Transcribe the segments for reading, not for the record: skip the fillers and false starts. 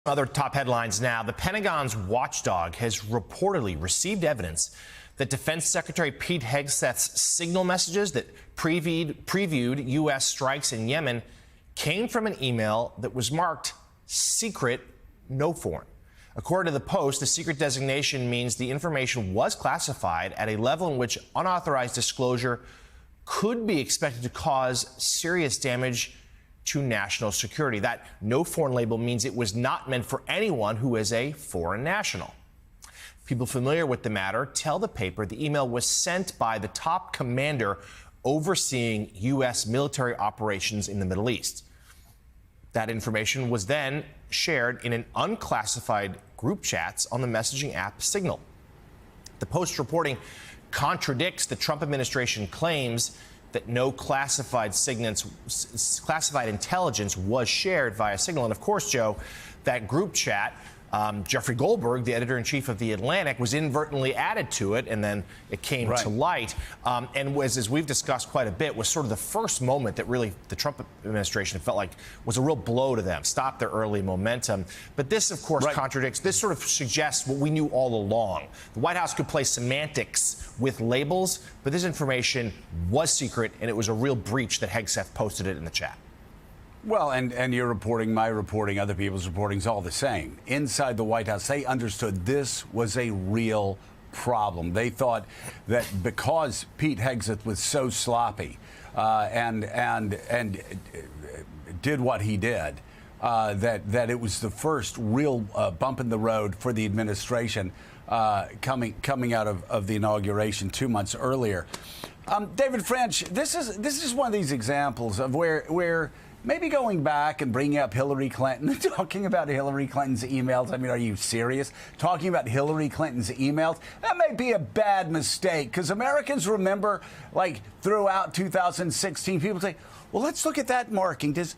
Other top headlines now. The Pentagon's watchdog has reportedly received evidence that Defense Secretary Pete Hegseth's signal messages that previewed U.S. strikes in Yemen came from an email that was marked secret, no foreign. According to the Post, the secret designation means the information was classified at a level in which unauthorized disclosure could be expected to cause serious damage to national security. That no foreign label means it was not meant for anyone who is a foreign national. People familiar with the matter tell the paper the email was sent by the top commander overseeing U.S. military operations in the Middle East. That information was then shared in an unclassified group chats on the messaging app Signal. The Post reporting contradicts the Trump administration claims that no classified intelligence was shared via Signal. And of course, Joe, that group chat, Jeffrey Goldberg, the editor-in-chief of The Atlantic, was inadvertently added to it, and then it came to light. And was, as we've discussed quite a bit, was sort of the first moment that really the Trump administration felt like was a real blow to them, stopped their early momentum. But this, of course, contradicts. This sort of suggests what we knew all along. The White House could play semantics with labels, but this information was secret, and it was a real breach that Hegseth posted it in the chat. Well, and your reporting, my reporting, other people's reporting is all the same. Inside the White House, they understood this was a real problem. They thought that because Pete Hegseth was so sloppy and did what he did, that it was the first real bump in the road for the administration coming out of the inauguration 2 months earlier. David French, this is one of these examples of where maybe going back and bringing up Hillary Clinton, talking about Hillary Clinton's emails. I mean, are you serious? Talking about Hillary Clinton's emails? That may be a bad mistake because Americans remember, like, throughout 2016, people say, well, let's look at that marking. Does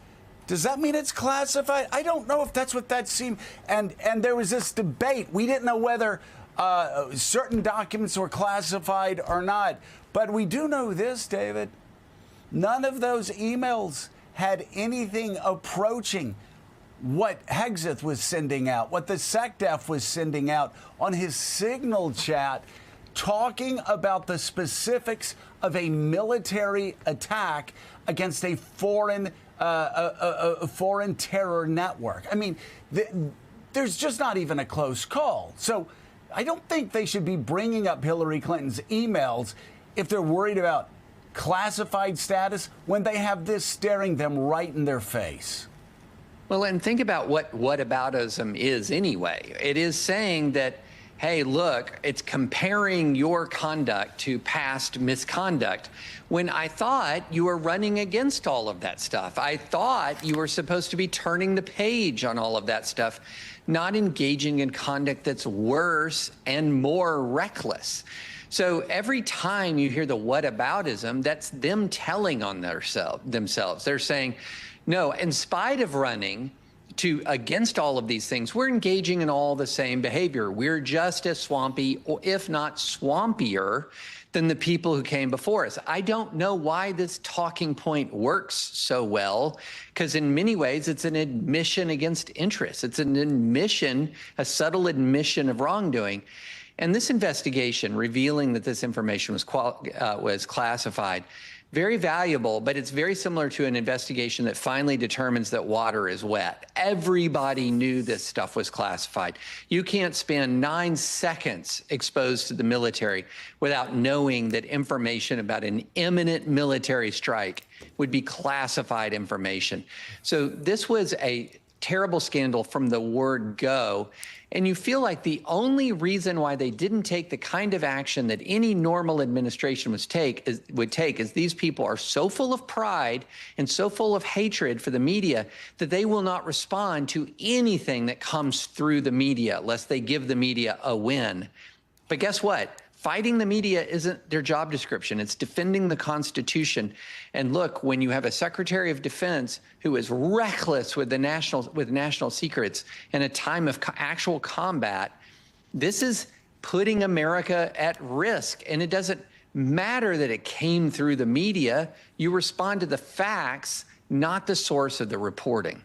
that mean it's classified? I don't know if that's what that seemed. And there was this debate. We didn't know whether certain documents were classified or not. But we do know this, David. None of those emails had anything approaching what Hegseth was sending out, what the SecDef was sending out on his Signal chat, talking about the specifics of a military attack against a foreign terror network. I mean, there's just not even a close call. So I don't think they should be bringing up Hillary Clinton's emails if they're worried about classified status when they have this staring them right in their face. Well, and think about what whataboutism is anyway. It is saying that, hey, look, it's comparing your conduct to past misconduct, when I thought you were running against all of that stuff. I thought you were supposed to be turning the page on all of that stuff, not engaging in conduct that's worse and more reckless. So every time you hear the whataboutism, that's them telling on themselves. They're saying, no, in spite of running against all of these things, we're engaging in all the same behavior. We're just as swampy, or if not swampier, than the people who came before us. I don't know why this talking point works so well, because in many ways it's an admission against interest. It's an admission, a subtle admission of wrongdoing. And this investigation revealing that this information was classified, very valuable, but it's very similar to an investigation that finally determines that water is wet. Everybody knew this stuff was classified. You can't spend 9 seconds exposed to the military without knowing that information about an imminent military strike would be classified information. So this was a terrible scandal from the word go. And you feel like the only reason why they didn't take the kind of action that any normal administration would take is these people are so full of pride and so full of hatred for the media that they will not respond to anything that comes through the media, lest they give the media a win. But guess what? Fighting the media isn't their job description. It's defending the Constitution. And look, when you have a Secretary of Defense who is reckless with national secrets in a time of actual combat, this is putting America at risk. And it doesn't matter that it came through the media. You respond to the facts, not the source of the reporting.